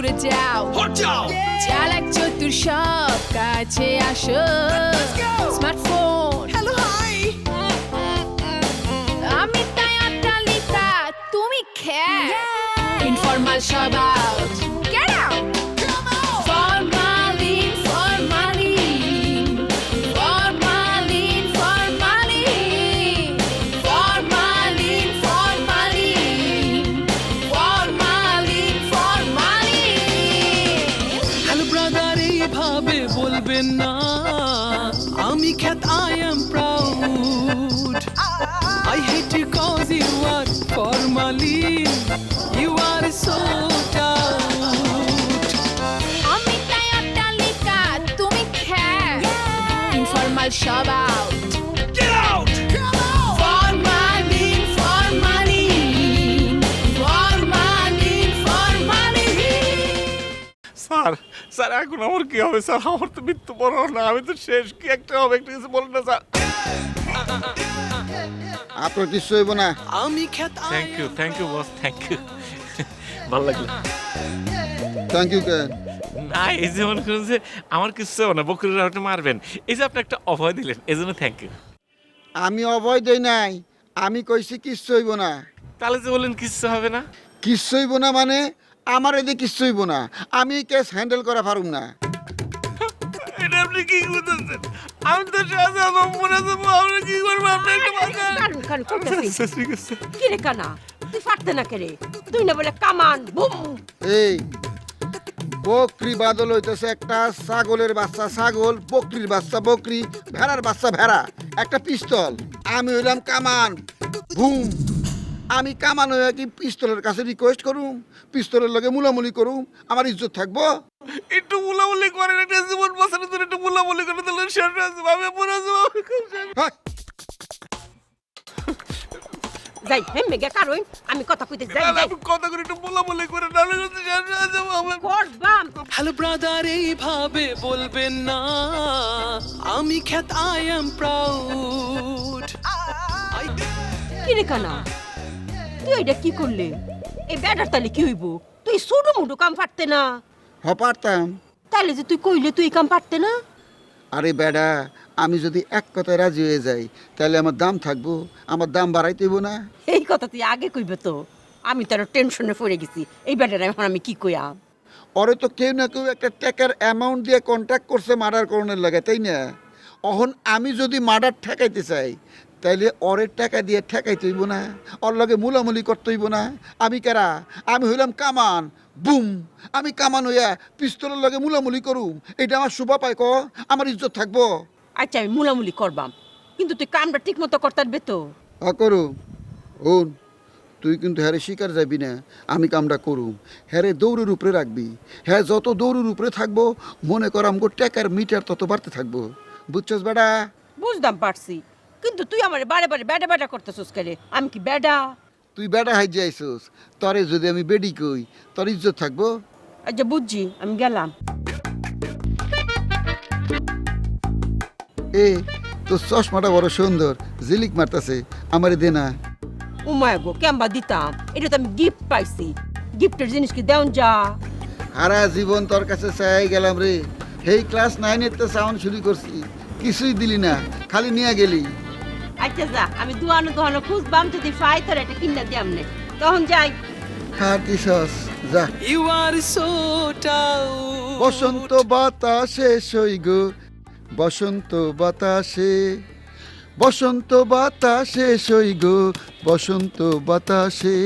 দূরে যাও চালাক চতুর সব কাছে আসো স্মার্টফোন হ্যালো হাই আমি তাই অট্টালিকা তুমি খ্যাত ইনফরমাল সব out get out formalin formalin formalin formalin formalin formalin formalin formalin hello brother এইভাবে বলবেন না আমি খ্যাত I am proud I hate you cause you are formalin you are so proud আমি তাই অট্টালিকা তুমি খ্যাত ইনফরমাল সব out Get out! Formalin formalin formalin formalin sir sir এখন আমার কি হবে স্যার আমার তো মৃত্যু বড় না আমি তো শেষ কি একটা হবে একটা কিছু বলেন না স্যার আপনার কিছু হইব না আমি খ্যাত thank you boss thank you ভালো লাগলো থ্যাংক ইউ কেন না এই যে মনে করেন যে আমার কিছু হবে না বকরিরা ওটা মারবেন এই যে আপনি একটা অভয় দিলেন এই জন্য থ্যাংক ইউ আমি অভয় দেই নাই আমি কইছি কিচ্ছু হইব না তাহলে যে বললেন কিচ্ছু হবে না কিচ্ছু হইব না মানে আমার এদিকে কিচ্ছু হইব না আমি কেস হ্যান্ডেল করা পারুম না এটা আপনি কি করতেছেন আমি তো সাথে আমার মনে যাবো আমরা কি করবো আপনি একটা কান করতেছিস আচ্ছা, ঠিক আছে কি রে কানা তুই ফাটতে না কেরে তুই না বলে কামান বুম এই বকরি বাদল হইতেছে একটা ছাগলের বাচ্চা ছাগল বকরির বাচ্চা বকরি ভেড়ার বাচ্চা ভেড়া একটা পিস্তল আমি হইলাম কামান বুম আমি কামান হয়ে কি পিস্তলের কাছে রিকোয়েস্ট করুম পিস্তলের লগে মুলামুলি করুম আমার ইজ্জত থাকবো একটু মুলামুলি করেন একটা জীবন বাঁচানোর জন্য একটু মুলামুলি করে দিলেন শেষ হয়ে যাবো আমি মরে যাবো হ্যাঁ যাই হেমে গে কারণ আমি কথা কইতে যাই যাই আমি কথা করে একটু মুলামুলি করে নাহলে কিন্তু শেষ হয়ে যাবো আমি করবাম হ্যালো ব্রাদার এইভাবে বলবেন না আমি খ্যাত আই এম প্রাউড কি রে কানা তুই এটা কি করলি এই ব্যাটার তাহলে কি হইব তুই সুডু মুডু কাম পারতে না পারতাম তাহলে যে তুই কইলে তুই এই কাম পারতে না আরে বেডা আমি যদি এক কথায় রাজি হয়ে যাই তাহলে আমার দাম থাকবো আমার দাম বাড়াইতে হইব না এই কথা তুই আগে কইবে তো আমি তো আরো টেনশনে পড়ে গেছি এই ব্যাটার এখন আমি কি কইয়া ওরে তো কেউ না কেউ একটা টাকার অ্যামাউন্ট দিয়ে কন্ট্যাক্ট করছে মার্ডার করণের লাগে তাই না অহন আমি যদি মার্ডার ঠেকাইতে চাই তাইলে ওরের টাকা দিয়ে ঠেকাইতে হইব না ওর লগে মুলামুলি করতে হইব না আমি কারা আমি হইলাম কামান বুম আমি কামান হইয়া পিস্তলের লগে মুলামুলি করুম এটা আমার শোভা পায় ক আমার ইজ্জত থাকবো আচ্ছা আমি মুলামুলি করবাম কিন্তু তুই কামটা ঠিক মতো করতে পারবে তো করু ওন তুই কিন্তু হ্যারে শিকার যাবি না আমি কামটা করুম হ্যারে দৌড়ের উপরে রাখবি হ্যাঁ যত দৌড়ের উপরে থাকবো মনে কর আমগো টাকার মিটার তত বাড়তে থাকবো বুঝছস বেটা বুঝতাম পারছি কিন্তু তুই আমার বারে বারে ব্যাডা ব্যাডা করতেছিস কেরে আমি কি ব্যাডা তুই বেটা হাই যাইছস তরে যদি আমি বেডি কই তোর ইজ্জত থাকবো আচ্ছা বুঝছি আমি গেলাম এ তোর চশমাটা বড় সুন্দর জিলিক মারতাছে আমারে দে না উমায় গো কেমবা দিতাম এটা তো আমি গিফট পাইছি গিফটের জিনিস কি দেন যা সারা জীবন তোর কাছে চাই গেলাম রে এই ক্লাস 9 তো সাউন্ড শুরু করছি কিছুই দিলি না খালি নিয়ে গেলি আচ্ছা যা আমি দুয়ানো দুয়ানো খুঁজবাম যদি পাই তোর একটা কিনা দিয়াম নে তখন যাই হ্যাঁ দিছস যা ইউ আর সো টাউড বসন্ত বাতাসে সই গো বসন্ত বাতাসে বসন্ত বাতাসে সই গো বসন্ত বাতাসে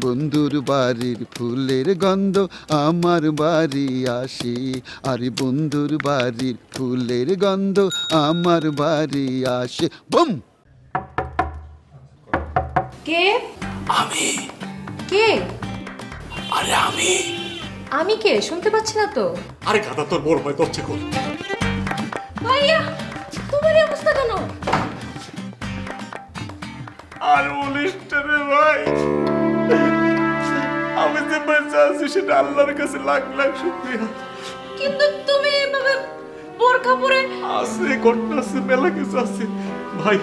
বন্ধুর বাড়ির ফুলের গন্ধ আমার বাড়ি আসে আরে বন্ধুর বাড়ির ফুলের গন্ধ আমার বাড়ি আসে বুম কে আমি কে আরে আমি আমি কে শুনতে পাচ্ছি না তো আরে গাদা তোর বড় ভাই করছে কোন ভাইয়া তোমার এই অবস্থা কেন আর বলিস রে ভাই আমি যে বেঁচে আছি সেটা আল্লাহর কাছে লাখ লাখ শুকরিয়া কিন্তু তুমি এভাবে বোরকা পরে আছে ঘটনা আছে মেলা কিছু আছে ভাই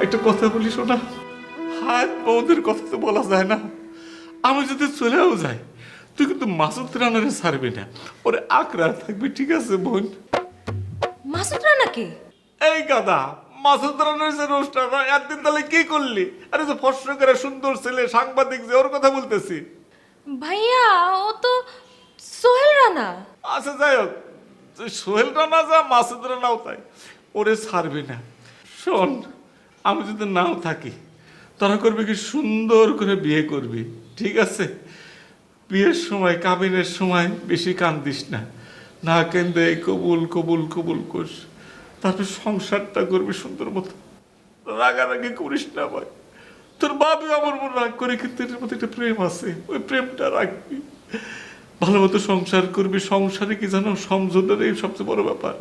একটা কথা বলি শোনা হাত বউদের কথা তো বলা যায় না আমি যদি চলেও যাই তুই কিন্তু মাসুদ রানারে ছাড়বি না, ওরে আকরা থাকবি, ঠিক আছে বোন? মাসুদ রানাকে? এই গাদা, মাসুদ রানার যে রোস্টার, একদিন তাহলে কি করলি? আরে যে ফর্সা করে সুন্দর ছেলে সাংবাদিক, যে ওর কথা বলতেছি। ভাইয়া ও তো সোহেল রানা। আচ্ছা যাই হোক, সোহেল রানা যা, মাসুদ রানাও তাই, ওরে ছাড়বি না। শোন, আমি যদি নাও থাকি, তোরা করবি কি, সুন্দর করে বিয়ে করবি, ঠিক আছে? বিয়ের সময়, কাবিনের সময় বেশি কান্দিস না, না কেন্দে কবুল কবুল কবুল করিস, তারপর সংসারটা করবি সুন্দর মতো। রাগারাগি করিস না ভাই, তোর বাবু আমার মন রাগ করে, কিন্তু এর মধ্যে একটা প্রেম আছে, ওই প্রেমটা রাখবি, ভালো মতো সংসার করবি। সংসারে কি জানো, সমঝোতারই সবচেয়ে বড় ব্যাপার।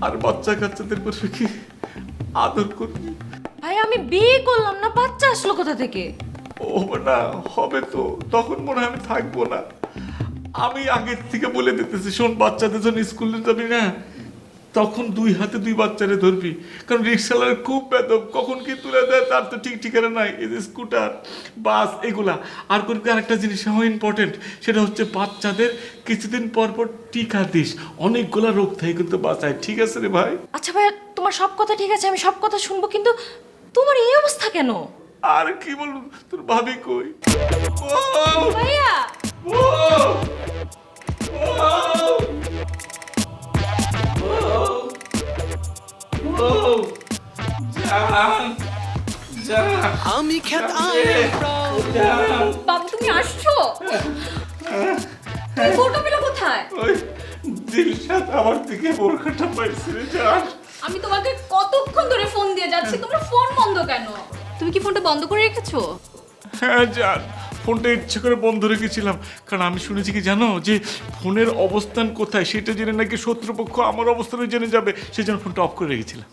আর বাচ্চা কাচ্চাদের করবি কি, আদর করবি। ভাই আমি বিয়ে করলাম না, বাচ্চা আসলো কোথা থেকে? ও না, হবে তো, তখন মনে হয় আমি থাকবো না। আমি আগের থেকে বলে দিতেছি, শোন, বাচ্চাদের জন্য স্কুলে যাবি না, তখন 2 হাতে 2 বাচ্চারে ধরবি, কারণ রিক্সাওয়ালার খুব বেদব, কখন কি তুলে দেয় তার তো ঠিক ঠিকানা নাই। এই যে স্কুটার, বাস, এগুলা। আর করবি আরেকটা জিনিস ইম্পর্টেন্ট, সেটা হচ্ছে বাচ্চাদের কিছুদিন পর পর টিকা দিস, অনেকগুলা রোগ থেকে কিন্তু বাঁচায়, ঠিক আছে রে ভাই? আচ্ছা ভাইয়া, তোমার সব কথা ঠিক আছে, আমি সব কথা শুনবো, কিন্তু তোমার এই অবস্থা কেন? আর কি বলবো, তোর ভাবি কই? ও ভাইয়া ও ও জান জান, আমি খ্যাত I am proud বাবু তুমি আসছো? তুমি ফটো পেলে কোথায়? ওই দিলশাদ আমার দিকে বোরখাটা পাইছে রে জান। আমি তোমাকে কতক্ষণ ধরে ফোন দিয়ে যাচ্ছি, তোমার ফোন বন্ধ কেন? তুমি কি ফোনটা বন্ধ করে রেখেছো? হ্যাঁ জান, ফোনটা ইচ্ছে করে বন্ধ রেখেছিলাম, কারণ আমি শুনেছি কি জানো, যে ফোনের অবস্থান কোথায় সেটা জেনে নাকি শত্রুপক্ষ আমার অবস্থানও জেনে যাবে, সেই জন্য ফোনটা অফ করে রেখেছিলাম।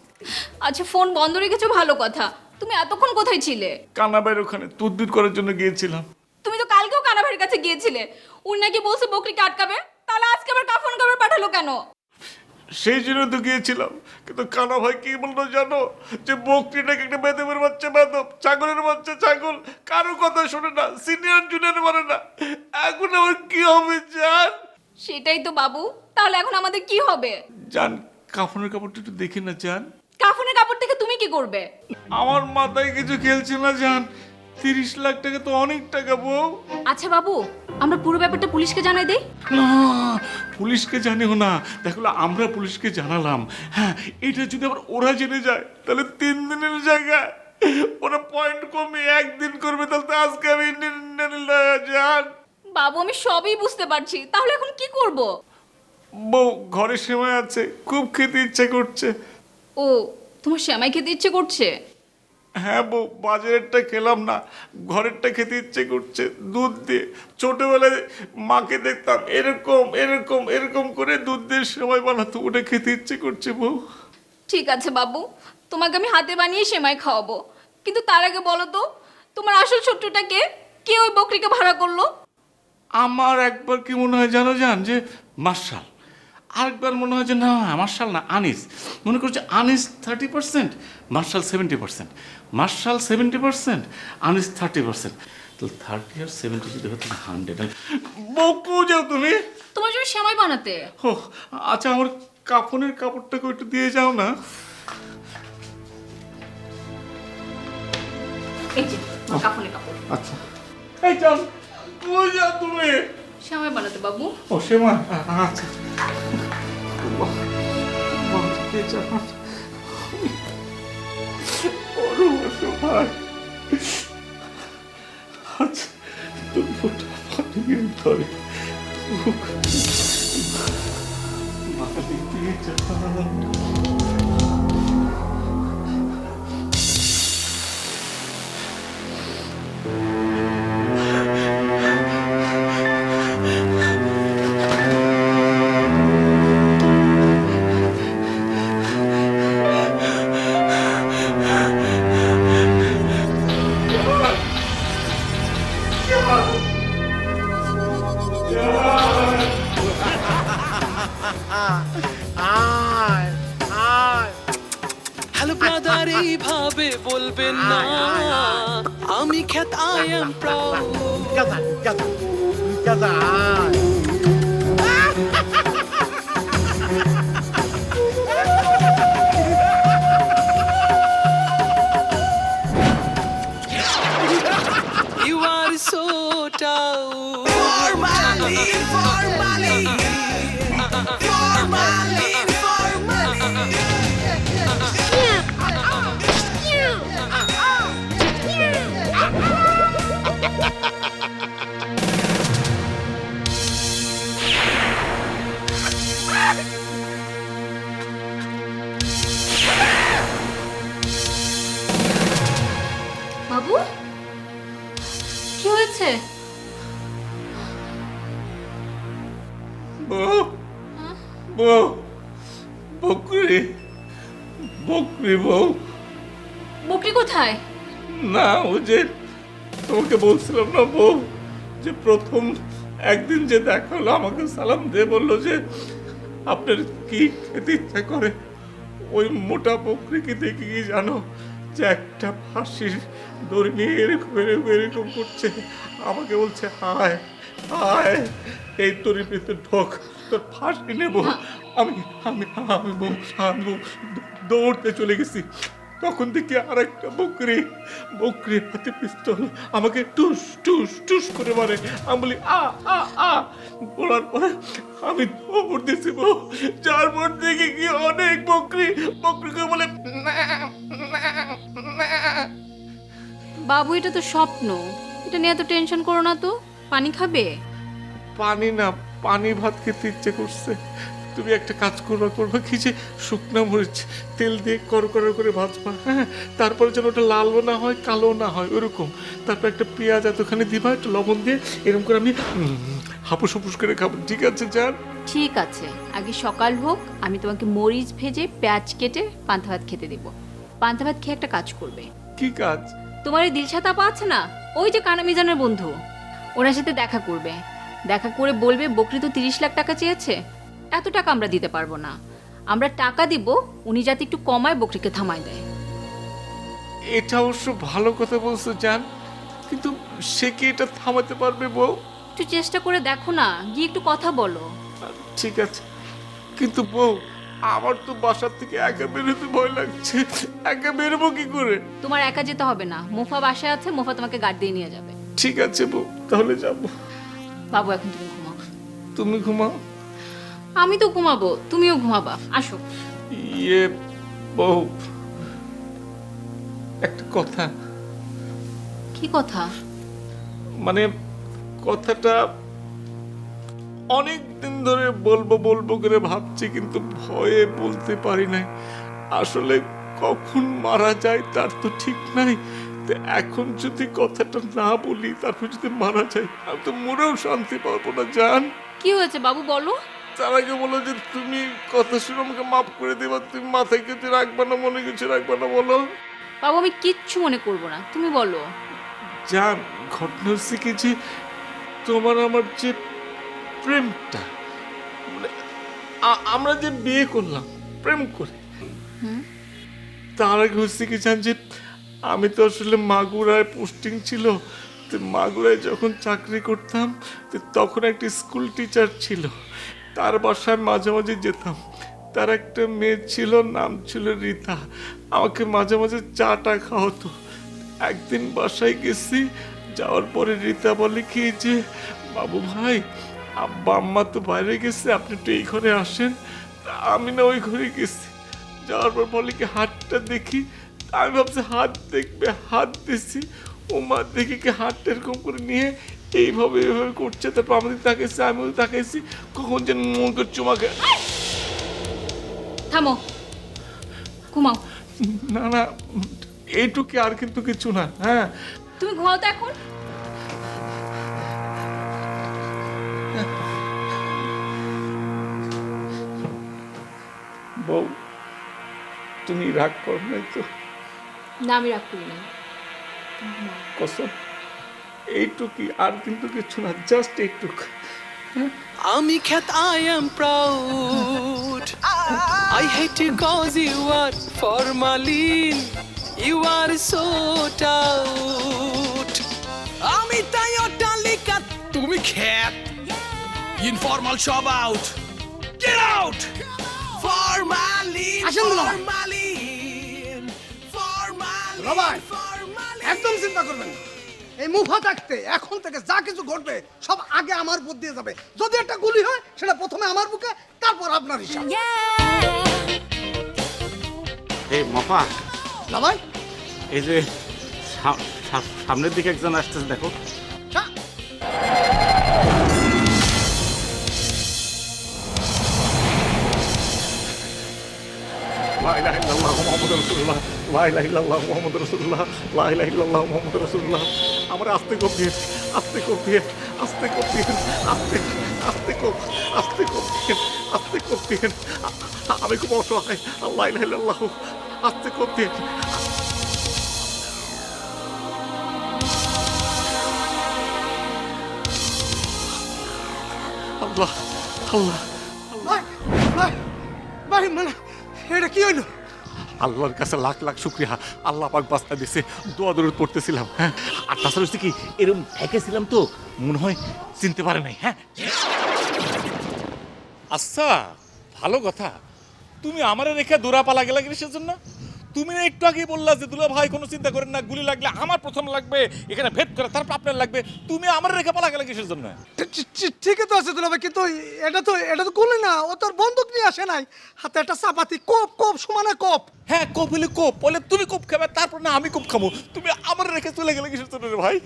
আচ্ছা ফোন বন্ধ রেখেছো ভালো কথা, তুমি এতক্ষণ কোথায় ছিলে? কানাবাইয়ের ওখানে তদবির করার জন্য গিয়েছিলাম। তুমি তো কালকেও কানাভাইয়ের কাছে গিয়েছিলে, উনি নাকি বলছে বকরিকে আটকাবে, তাহলে আজকে আবার কাফন কাপড় পাঠালো কেন? সেই জন্য তো গিয়েছিলাম, কিন্তু কানা ভাই কি বললো জানো, যে বকরিটাকে একটা বেদবের বাচ্চা বেদব, ছাগলের বাচ্চা ছাগল, কারো কথা শোনে না, সিনিয়র জুনিয়র মানে না। এখন আমার কি হবে জান? সেটাই তো বাবু, তাহলে এখন আমাদের কি হবে? জান, কাফনের কাপড়টা একটু দেখে না জান। কাফনের কাপড় থেকে তুমি কি করবে? আমার মাথায় কিছু খেলছে না জান, 30 লাখ টাকা তো অনেক টাকা বউ। আচ্ছা বাবু, আমরা পুরো ব্যাপারটা পুলিশকে জানাই দেই? না, পুলিশকে জানিও না, দেখো আমরা পুলিশকে জানালাম, হ্যাঁ, এটা যদি আবার ওরা জেনে যায়, তাহলে 3 দিনের জায়গায় ওরা পয়েন্ট কমে 1 দিন করবে, তাহলে তো আজকে আমি জান। বাবু আমি সবই বুঝতে পারছি, তাহলে এখন কি করব? বউ ঘরে সময় আছে, খুব খেতে ইচ্ছে করছে। ও, তোমার সেমাই খেতে ইচ্ছে করছে? হ্যাঁ বউ, বাজারেরটা খেলাম না, ঘরেরটা খেতে ইচ্ছে করছে, দুধ দিয়ে। ছোটবেলায় মাকে দেখতাম এরকম এরকম এরকম করে দুধ দিয়ে সেমাই বানাতো, ওটা খেতে ইচ্ছে করছে বউ। ঠিক আছে বাবু, তোমাকে আমি হাতে বানিয়ে সেমাই খাওয়াবো, কিন্তু তার আগে বলো তো, তোমার আসল শত্রুটাকে কে ওই বকরিকে ভাড়া করলো? আমার একবার কি মনে হয় জানো জান, যে মার্শাল, আরেকবার মনে হয় যে না মার্শাল না, আনিস। মনে করছে আনিস 30%, মার্শাল 70%, মার্শাল 70%, আনিস 30%, তো 30 আর 70 যদি হতো 100। বকু যাও তুমি, তোমার জন্য সেমাই বানাতে। ও আচ্ছা, আমার কাফনের কাপড়টাকে একটু দিয়ে যাও না। এই যে তোমার কাফনের কাপড়। আচ্ছা, এই যাও, কই যাও তুমি? সেমাই বানাতে বাবু। ও সেমা, আচ্ছা। আচ্ছা, তুমি ফোটা পানি ধরে মালি দিয়ে যা। হ্যালো ব্রাদার এইভাবে বলবেন না, আমি খ্যাত I am proud গাদা আয়। You are so tough. বাবু কি হয়েছে? বউ বউ বকরি বকরি বউ বকরি কোথায়? না ও যে তোমাকে বলছিলাম না বউ, যে প্রথম একদিন যে দেখা হলো আমাকে সালাম দিয়ে বললো যে আপনার কি খেতে ইচ্ছা করে। ওই মোটা বকরিকে দেখে কি জানো, যে একটা ফাঁসির দড়ি নিয়ে এরকম এরকম এরকম করছে, আমাকে বলছে হায় হায় এই তোর ভিতরে ঢোক, তোর ফাঁসি নেবো। আমি আমি আমি বউ আমি দৌড়তে চলে গেছি। তখন থেকে আর একটা বকরি হাতে পিস্তল আমাকে টুস টুস টুস করে মারে। আমি বলি আ আ আ বলার পরে আমি দৌড় দিয়েছি বউ, যার পর দেখি কি অনেক বকরিকে বলে বাবু এটা তো স্বপ্ন, এটা নিয়ে এত টেনশন করো না তো। পানি খাবে? পানি না, পানি ভাত খেতে ইচ্ছে করছে। তুমি একটা কাজ করবা কি, যে শুকনা মরিচ তেল দিয়ে করকরা করে ভাজবা, হ্যাঁ, তারপরে যেন ওটা লালও না হয় কালো না হয় ওরকম। তারপর একটা পেঁয়াজ এতখানি দিবা, একটু লবণ দিয়ে এরকম করে আমি হাপুস হুপুস করে খাবো, ঠিক আছে জান? ঠিক আছে, আগে সকাল হোক, আমি তোমাকে মরিচ ভেজে পেঁয়াজ কেটে পান্তা ভাত খেতে দিব। পান্তা ভাত খেয়ে একটা কাজ করবে। কি কাজ? তোমার এই দিলশাত আপা আছে না, ওই যে কানা মিজানের বন্ধু, ওনার সাথে দেখা করবে। দেখা করে বলবে বকরি তো 30 লাখ টাকা চেয়েছে, এত টাকা আমরা দিতে পারবো না, আমরা টাকা দিব, উনি যাতে একটু কমায় বকরিকে থামায় দেয়। এটা অবশ্য ভালো কথা বলছো জান, কিন্তু সে কি এটা থামাতে পারবে বউ? একটু চেষ্টা করে দেখো না, গিয়ে একটু কথা বলো। ঠিক আছে, কিন্তু বউ আমার তো বাসার থেকে একা বেরোতে ভয় লাগছে। একা বেরোবো কি করে? তোমার একা যেতে হবে না, মোফা বাসায় আছে, মোফা তোমাকে গাড়ি দিয়ে নিয়ে যাবে। ঠিক আছে বউ, তাহলে যাবো। বাবু এখন তুমি ঘুমাও। তুমি ঘুমাও। আমি তো ঘুমাবো, তুমিও ঘুমাবা, আসো। ইয়ে বউ, একটা কথা। কি কথা? মানে কথাটা অনেক দিন ধরে বলবো করে ভাবছি, কিন্তু ভয়ে বলতে পারি নাই। আসলে কখন মারা যায় তার তো ঠিক নাই। তো এখন যদি কথাটা না বলি, তারপর যদি মারা যায়, আমি তো মরেও শান্তি পাবো না জান। কি হয়েছে বাবু বলো। তার আগে বলো যে তুমি কথা শুনে আমাকে মাফ করে দেবা, তুমি মাথায় কিছু রাখবা না, মনে কিছু রাখবা না, বলো। বাবু আমি কিচ্ছু মনে করবো না, তুমি বলো। জান ঘটনা হচ্ছে কি, যে তোমার আমার যে প্রেমটা, মানে আমরা যে বিয়ে করলাম প্রেম করে, তার আগে হচ্ছে কি জান, যে আমি তো আসলে মাগুরায় পোস্টিং ছিল, তো মাগুরায় যখন চাকরি করতাম, তো তখন একটা স্কুল টিচার ছিল, তার বাসায় মাঝে মাঝে যেতাম। তার একটা মেয়ে ছিল, নাম ছিল রীতা, আমাকে মাঝে মাঝে চাটা খাওয়াতো। একদিন বাসায় গেছি, যাওয়ার পরে রীতা বলে কি যে বাবু ভাই, আব্বা আম্মা তো বাইরে গেছে, আপনি একটু এই ঘরে আসেন। আমি না ওই ঘরে গেছি, যাওয়ার পর বলে কি হাতটা দেখি। আমি ভাবছি হাত দেখবে, হাত দিছি, ও মা দেখি কি হাতটা এরকম করে নিয়ে এইভাবে এইভাবে করছে। তারপর আমাদের তাকাইছি, আমিও তাকাইছি, কখন যেন মন করছে মাকে। থামো, ঘুমাও। না না, এইটুকু আর কিন্তু কিছু না। হ্যাঁ তুমি ঘুমাও তো এখন। বউ, তুমি রাগ কর নাই তো? না আমি রাগ করি না। কসম, এইটুকু আর কিন্তু কিছু না, জাস্ট এইটুকু। আমি খ্যাত, I am proud. I hate you cause you are formalin. You are so tout. আমি তাই অট্টালিকা, তুমি খ্যাত ইনফর্মাল সব আউট গেট আউট ফরমালিন আসেন দুলাভাই। ফরমালিন ফরমালিন দুলাভাই, একদম চিন্তা করবেন না। এই মুফা থাকতে এখন থেকে যা কিছু ঘটবে সব আগে আমার বুদ্ধি দিয়ে যাবে। যদি একটা গুলি হয় সেটা প্রথমে আমার বুকে, তারপর আপনার হিসাব। এই মফা, দুলাভাই, এই যে সামনের দিকে একজন আসতেছে দেখো। লা ইলাহা ইল্লাল্লাহ মুহাম্মাদুর রাসূলুল্লাহ, লা ইলাহা ইল্লাল্লাহ মুহাম্মাদুর রাসূলুল্লাহ, লা ইলাহা ইল্লাল্লাহ মুহাম্মাদুর রাসূলুল্লাহ। আমার আস্তে কোপ দিয়ে, আস্তে কোপ দিয়ে, আস্তে কোপ দিয়ে, আস্তে আস্তে কোপ, আস্তে কোপ দিয়ে, আস্তে কোপ দিয়ে। আমি খুব অসহায়, লা ইলাহা ইল্লাল্লাহ, আস্তে কোপ দিয়ে। আল্লাহ আল্লাহ ভাই ভাই ভাই, মানে এটা কি হইলো? আল্লাহর কাছে লাখ লাখ শুক্রিয়া, আল্লাহ পাক বাস্তা দিছে, দোয়া দরুদ পড়তেছিলাম। হ্যাঁ, আর তাছাড়া হচ্ছে কি এরকম ঠেকেছিলাম তো মনে হয় চিনতে পারে নাই। হ্যাঁ আচ্ছা, ভালো কথা। তুমি আমারে রেখে দৌড়া পালা গেলা কিসের জন্য? তুমি না একটু আগেই বললা যে দুলা ভাই কোনো চিন্তা করেন না, গুলি লাগলে আমার প্রথম লাগবে, এখানে ভেদ করে তারপর আপনার লাগবে। তুমি আমার রেখে পালা গেলা কিসের জন্য? ঠিকই তো আছে দুলাভাই, কিন্তু এটা তো গুলি না, ও তোর বন্দুক নিয়ে আসে নাই, হাতে একটা চাপাতি, কোপ কোপ সমানে কোপ। হ্যাঁ, কোপ হলে কোপ, বলে তুমি কোপ খাবে, তারপর না আমি কোপ খাবো। তুমি আমার রেখে চলে গেলে কিসের জন্য রে ভাই?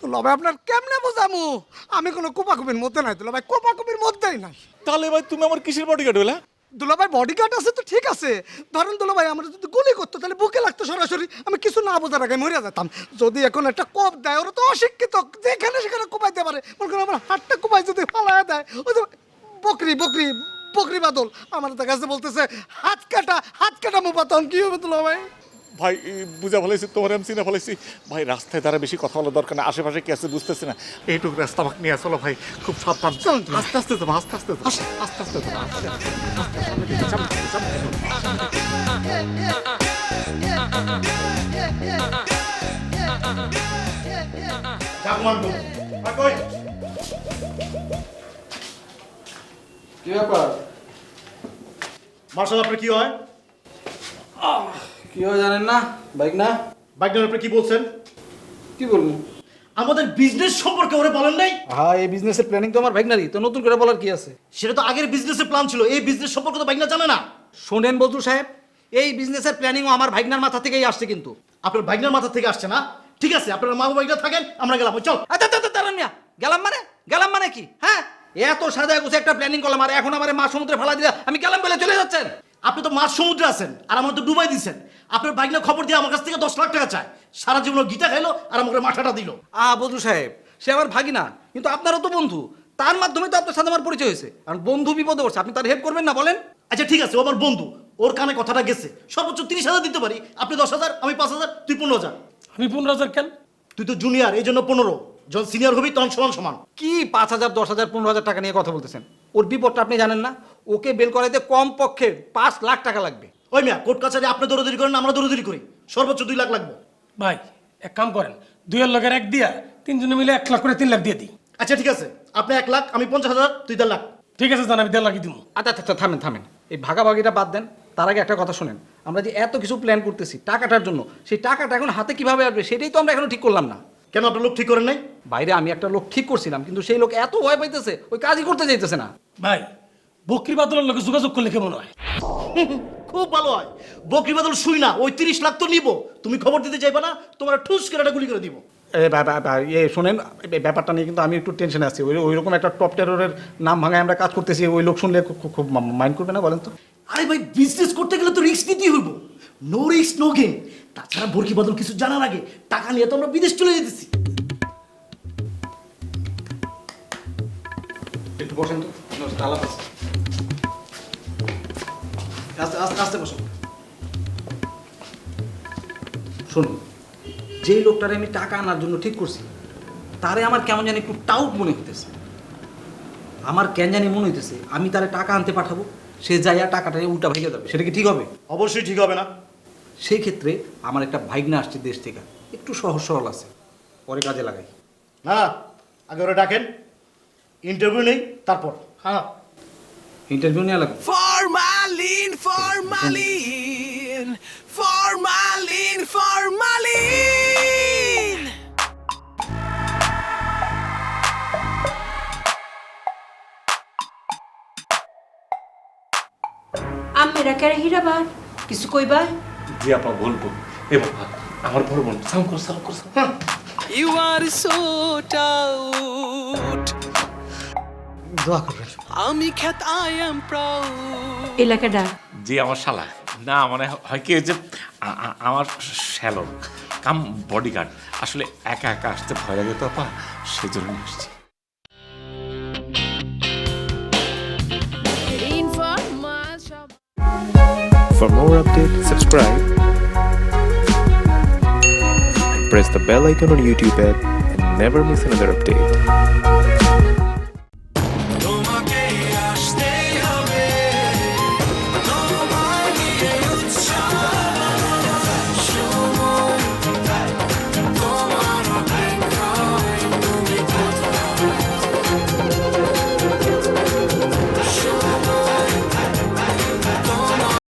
দুলাভাই আপনার কেমনে বোঝামু? আমি কোনো কোপাকুপির মধ্যে নাই দুলাভাই, কোপাকুপির মধ্যেই নাই। তাহলে ভাই তুমি আমার কিসের বডিগার্ড হলা? দুলাভাই বডিগার্ড আছে তো ঠিক আছে, ধরেন দুলাভাই আমরা যদি গুলি করতো তাহলে বুকে লাগতো সরাসরি, আমি কিছু না বোঝার আগে মরে যেতাম। যদি এখন একটা কোপ দেয়, ওরা তো অশিক্ষিত, যেখানে সেখানে কোপাইতে পারে। মনে করেন আমার হাতটা কোপাই যদি ফালায় দেয়, ওই যে বকরি বকরি বকরি বাদল আমার কাছে বলতেছে হাত কাটা মুপা, তখন কি হবে দুলাভাই? ভাই বুঝা ফেলেছি, তোমার আমি চিনে ফেলেছি। ভাই রাস্তায় দ্বারা বেশি কথা বলা দরকার না, আশেপাশে কি আছে বুঝতেছি না। এইটুকু রাস্তা আমাকে নিয়ে চলো ভাই, খুব সাবধান। চলুন, চলুন। আস্তে আস্তে যাবো, আস্তে আস্তে যাবো, আস্তে আস্তে যাবো, আস্তে আস্তে সামনে দিকে, সামনে দিকে, সামনে দিকে। কি ব্যাপার? মার্শাল আপনার কি হয়? কি হয় জানেন না? বাইক না? বাইকটার আপনি কি বলছেন? কি বলবো? আমাদের বিজনেস সম্পর্কে ওরে বলেন নাই? হ্যাঁ, এই বিজনেসের প্ল্যানিং তো আমার ভাগনারই, তো নতুন করে বলার কি আছে? সেটা তো আগের বিজনেসের প্ল্যান ছিল, এই বিজনেস সম্পর্কে তো বাইকনা জানে না। শোনেন বদরু সাহেব, এই বিজনেসের প্ল্যানিংও আমার ভাগনার মাথা থেকেই আসছে কিন্তু। আপনার বাইকনার মাথা থেকে আসছে না? ঠিক আছে, আপনার মা বাইকটা থাকেন, আমরা গেলাম, চল। দাঁড়ান মিয়া, গেলাম মানে কি? হ্যাঁ, এত সাদা গোছে একটা প্ল্যানিং করলাম, আর এখন আমার মা সমুদ্রে ফেলা দিলে আমি গেলাম বলে চলে যাচ্ছেন? আপনি তো মাছ সমুদ্রে আছেন, আর আমার তো ডুবাই দিচ্ছেন। আপনার বাইকনা খবর দিয়ে আমার কাছ থেকে 10 লাখ টাকা চায়, সারা জীবন গীতা খাইলো আর আমাকে মাথাটা দিল। বদরু সাহেব, সে আমার ভাগিনা, কিন্তু আপনারও তো বন্ধু, তার মাধ্যমে তো আপনার সাথে আমার পরিচয় হয়েছে। আর বন্ধু বিপদে পড়ছে, আপনি তার হেল্প করবেন না বলেন? আচ্ছা ঠিক আছে, ও আমার বন্ধু, ওর কানে কথাটা গেছে, সর্বোচ্চ 30,000 দিতে পারি। আপনি 10,000, আমি 5,000, তুই 15,000। আমি 15,000 কেন? তুই তো জুনিয়র, এই জন্য 15। যখন সিনিয়র হবি তখন সমান সমান। কি 5,000, 10,000, 15,000 টাকা নিয়ে কথা বলতেছেন? ওর বিপদটা আপনি জানেন না? ওকে বেল করাইতে কম পক্ষে 5 লাখ টাকা লাগবে। ওই মিয়া, কোর্ট কাছারি আপনি দৌড়াদৌড়ি করেন, আমরা দৌড়াদৌড়ি করি, সর্বোচ্চ 2 লাখ লাগবে। ভাই এক কাম করেন, 2 লাখের 1 দিয়া 3 জনে মিলে 1 লাখ করে 3 লাখ দিয়ে দিই। আচ্ছা ঠিক আছে, আপনি 1 লাখ, আমি 50,000, তুই 1.5 লাখ। ঠিক আছে জান, আমি 1.5 লাখই দিব। আচ্ছা থামেন, এই ভাগাভাগিটা বাদ দেন। তার আগে একটা কথা শুনেন, আমরা যে এত কিছু প্ল্যান করতেছি টাকাটার জন্য, সেই টাকাটা এখন হাতে কিভাবে আসবে সেটাই তো আমরা এখনো ঠিক করলাম না। কেন আপনার লোক ঠিক করেন নাই? বাইরে আমি একটা লোক ঠিক করছিলাম, কিন্তু সেই লোক এত ভয় পাইতেছে, ওই কাজই করতে চাইতেছে না। ভাই বকরি বাদলের লোকে যোগাযোগ করলে কেমন হয়? খুব ভালো হয়। বকরি বাদল শুই না, ওই 30 লাখ তো নিব। তুমি খবর দিতে চাইবা না, তোমার ঠুস করে একটা গুলি করে দিব। শোনেন, ব্যাপারটা নিয়ে কিন্তু আমি একটু টেনশনে আছি। ওই রকম একটা টপ টেররের নাম ভাঙায় আমরা কাজ করতেছি, ওই লোক শুনলে খুব মাইন্ড করবে না বলেন তো? আরে ভাই, বিজনেস করতে গেলে তো রিস্ক নিতেই হইব। No risk no gain. তাছাড়া বরকি বাদল কিছু জানার আগে টাকা নিয়ে তো আমরা বিদেশ চলে যেতেছি। একটু বসেন তো, আলাপ আছে। আস্তে বসুন। শুনুন, যেই লোকটারে আমি টাকা আনার জন্য ঠিক করছি, তারে আমার কেমন জানি একটু টাউট মনে হইতেছে। আমার কেন জানি মনে হইতেছে আমি তারে টাকা আনতে পাঠাবো, সে যাইয়া টাকাটা উল্টা ভেঙে যাবে। সেটা কি ঠিক হবে? অবশ্যই ঠিক হবে না। সেই ক্ষেত্রে আমার একটা ভাইগনা আসছে দেশ থেকে, একটু সহজ সরল আছে, পরে কাজে লাগাই। না, আগে ওরা ডাকেন, ইন্টারভিউ নেই তারপর। হ্যাঁ, ইন্টারভিউ নেওয়া লাগবে। ফরমালিন ফরমালিন ফরমালিন ফরমালিন আমেরা কেরা হীরাবার কিছু কইবা? জি আপা বলবো। এ বাবা আমার বড় বোন সাউন্ড কর সাউন্ড কর You are so out. দোয়া করবেন। আমি খ্যাত I am proud. এলাকাটা জি আমার শালা না মানে হয় কি যে আমার শ্যালো কাম বডিগার্ড আসলে একা একা আসতে ভয় লাগে তো আপা সেজন্য আসছি। For more updates, subscribe and press the bell icon on YouTube app and never miss another update.